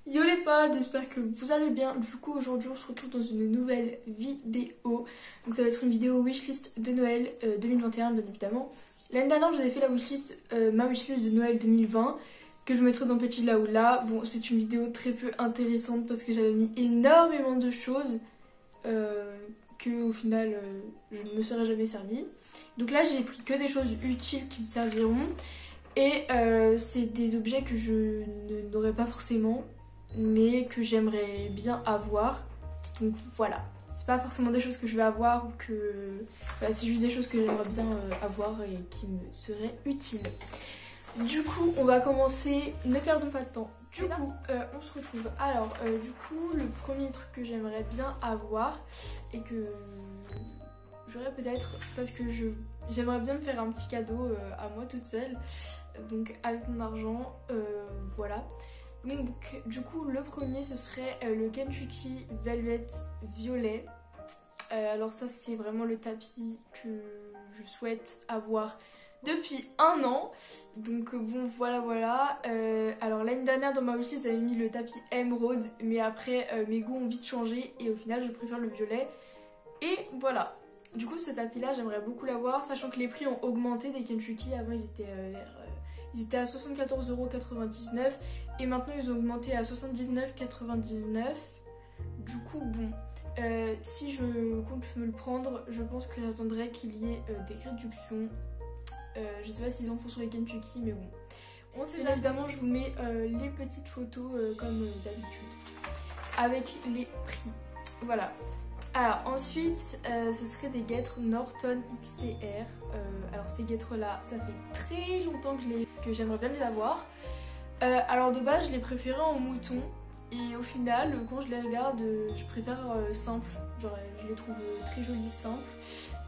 Yo les potes, j'espère que vous allez bien. Du coup aujourd'hui on se retrouve dans une nouvelle vidéo. Donc ça va être une vidéo wishlist de Noël 2021 bien évidemment. L'année dernière je vous avais fait la wishlist, ma wishlist de Noël 2020 que je vous mettrai dans petit là ou là. Bon, c'est une vidéo très peu intéressante parce que j'avais mis énormément de choses que au final je ne me serais jamais servi. Donc là j'ai pris que des choses utiles qui me serviront. Et c'est des objets que je n'aurais pas forcément, mais que j'aimerais bien avoir. Donc voilà, c'est pas forcément des choses que je vais avoir ou que... Voilà, c'est juste des choses que j'aimerais bien avoir et qui me seraient utiles. Du coup, on va commencer, ne perdons pas de temps. Du coup, on se retrouve. Alors, du coup, le premier truc que j'aimerais bien avoir et que j'aurais peut-être, parce que j'aimerais bien me faire un petit cadeau à moi toute seule, donc avec mon argent, voilà. Donc du coup le premier ce serait le Kentucky Velvet Violet. Alors ça c'est vraiment le tapis que je souhaite avoir depuis un an. Donc bon voilà. Alors l'année dernière dans ma wishlist j'avais mis le tapis émeraude, mais après mes goûts ont vite changé et au final je préfère le violet. Et voilà. Du coup ce tapis là j'aimerais beaucoup l'avoir, sachant que les prix ont augmenté des Kentucky. Avant ils étaient à 74,99€ et maintenant ils ont augmenté à 79,99€. Du coup bon, si je compte me le prendre, je pense que j'attendrai qu'il y ait des réductions. Je sais pas s'ils en font sur les Kentucky, mais bon. On sait jamais. Évidemment je vous mets les petites photos comme d'habitude avec les prix. Voilà. Alors ensuite ce serait des guêtres Norton XTR. Alors ces guêtres là ça fait très longtemps que j'aimerais bien les avoir. Alors de base je les préférais en mouton et au final quand je les regarde je préfère simple. Genre je les trouve très jolies simples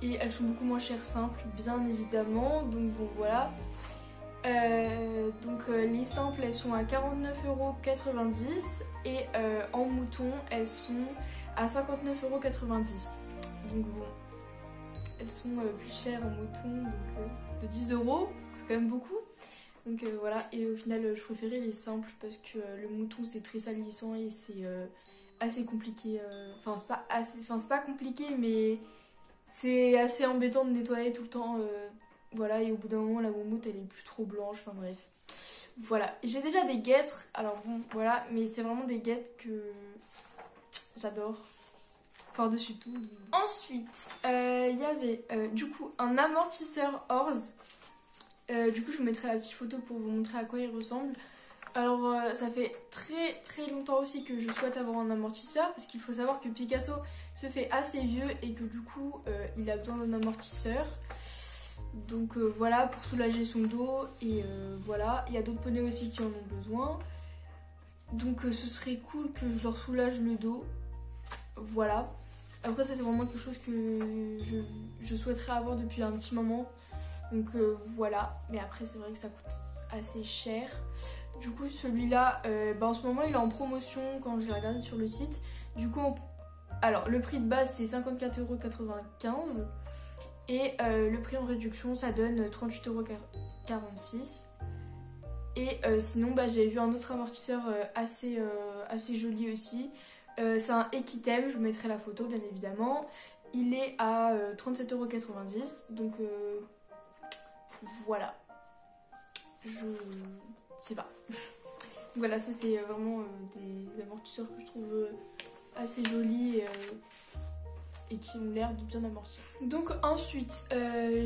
et elles sont beaucoup moins chères simples bien évidemment. Donc bon voilà. Les simples elles sont à 49,90€ et en mouton elles sont à 59,90€. Donc bon, elles sont plus chères en mouton, donc de 10€, c'est quand même beaucoup. Donc voilà, et au final je préférais les simples parce que le mouton c'est très salissant et c'est assez compliqué. Enfin c'est pas compliqué, mais c'est assez embêtant de nettoyer tout le temps. Voilà, et au bout d'un moment la moumoute elle est plus trop blanche, enfin bref. Voilà, j'ai déjà des guêtres, alors bon voilà, mais c'est vraiment des guêtres que j'adore par-dessus tout. Ensuite, il y avait du coup un amortisseur Horse. Du coup, je vous mettrai la petite photo pour vous montrer à quoi il ressemble. Alors, ça fait très longtemps aussi que je souhaite avoir un amortisseur parce qu'il faut savoir que Picasso se fait assez vieux et que du coup, il a besoin d'un amortisseur. Donc voilà, pour soulager son dos et voilà. Il y a d'autres poneys aussi qui en ont besoin. Donc ce serait cool que je leur soulage le dos. Voilà. Après ça c'est vraiment quelque chose que je souhaiterais avoir depuis un petit moment. Donc voilà. Mais après c'est vrai que ça coûte assez cher. Du coup celui-là, en ce moment il est en promotion quand je l'ai regardé sur le site. Du coup, alors le prix de base c'est 54,95€ et le prix en réduction ça donne 38,46€. Et sinon j'ai vu un autre amortisseur assez joli aussi. C'est un Equitem, je vous mettrai la photo bien évidemment. Il est à 37,90€. Donc voilà. Je sais pas. Voilà, ça c'est vraiment des amortisseurs que je trouve assez jolis et qui ont l'air de bien amortir. Donc ensuite,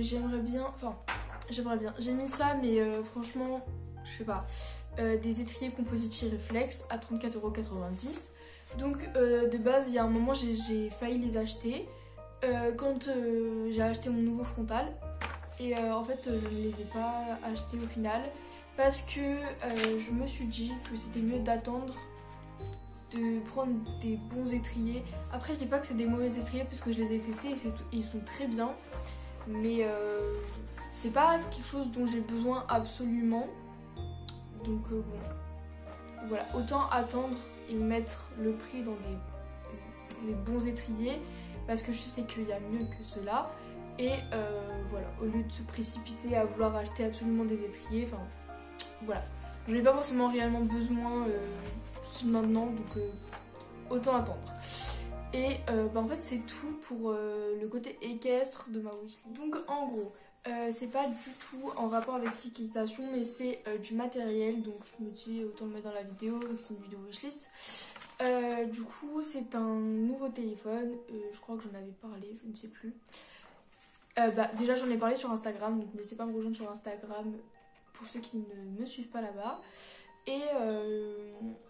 j'aimerais bien, j'ai mis ça mais franchement, je sais pas, des étriers compositiers réflex à 34,90€. Donc de base il y a un moment j'ai failli les acheter quand j'ai acheté mon nouveau frontal et en fait je ne les ai pas achetés au final parce que je me suis dit que c'était mieux d'attendre de prendre des bons étriers. Après je dis pas que c'est des mauvais étriers parce que je les ai testés et ils sont très bien, mais c'est pas quelque chose dont j'ai besoin absolument. Donc bon voilà, autant attendre et mettre le prix dans des bons étriers parce que je sais qu'il y a mieux que cela. Et voilà, au lieu de se précipiter à vouloir acheter absolument des étriers, enfin voilà, je n'ai pas forcément réellement besoin de maintenant, donc autant attendre. Et bah, en fait c'est tout pour le côté équestre de ma wishlist. Donc en gros, c'est pas du tout en rapport avec l'équitation, mais c'est du matériel, donc je me dis autant le mettre dans la vidéo, c'est une vidéo wishlist. Du coup c'est un nouveau téléphone, je crois que j'en avais parlé, je ne sais plus. Bah, déjà j'en ai parlé sur Instagram, donc n'hésitez pas à me rejoindre sur Instagram pour ceux qui ne me suivent pas là-bas. Et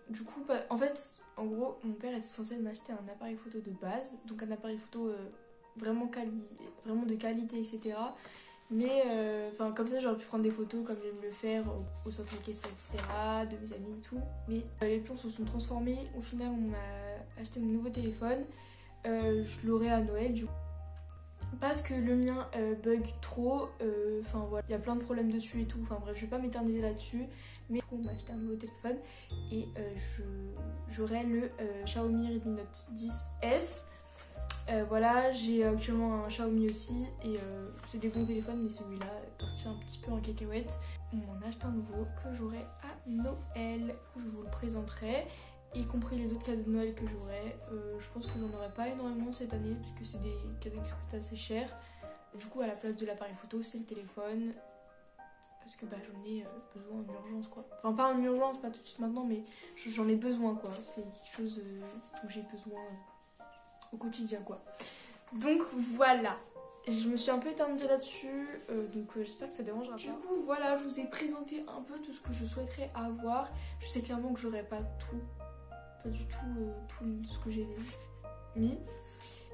du coup, bah, en fait, en gros, mon père était censé m'acheter un appareil photo de base, donc un appareil photo vraiment de qualité, etc. Mais comme ça, j'aurais pu prendre des photos comme j'aime le faire au centre équestre, etc., de mes amis et tout. Mais les plans se sont transformés. Au final, on a acheté mon nouveau téléphone. Je l'aurai à Noël, du coup. Parce que le mien bug trop, enfin voilà, il y a plein de problèmes dessus et tout, enfin bref, je vais pas m'éterniser là-dessus, mais on m'a acheté un nouveau téléphone et j'aurai le Xiaomi Redmi Note 10S. Voilà, j'ai actuellement un Xiaomi aussi et c'est des bons téléphones, mais celui-là est parti un petit peu en cacahuète. On m'en a acheté un nouveau que j'aurai à Noël, je vous le présenterai. Y compris les autres cadeaux de Noël que j'aurai. Je pense que j'en aurai pas énormément cette année puisque c'est des cadeaux qui coûtent assez cher. Du coup, à la place de l'appareil photo, c'est le téléphone parce que bah, j'en ai besoin en urgence quoi. Enfin, pas en urgence, pas tout de suite maintenant, mais j'en ai besoin quoi. C'est quelque chose dont j'ai besoin au quotidien quoi. Donc voilà. Je me suis un peu éternisée là-dessus, donc j'espère que ça dérangera pas. Du coup, voilà, je vous ai présenté un peu tout ce que je souhaiterais avoir. Je sais clairement que j'aurai pas tout. Pas du tout ce que j'ai mis,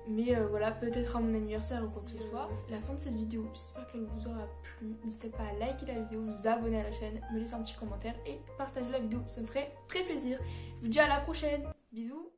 mais voilà, peut-être à mon anniversaire ou quoi que ce soit. La fin de cette vidéo, j'espère qu'elle vous aura plu. N'hésitez pas à liker la vidéo, vous abonner à la chaîne, me laisser un petit commentaire et partager la vidéo, ça me ferait très plaisir. Je vous dis à la prochaine, bisous.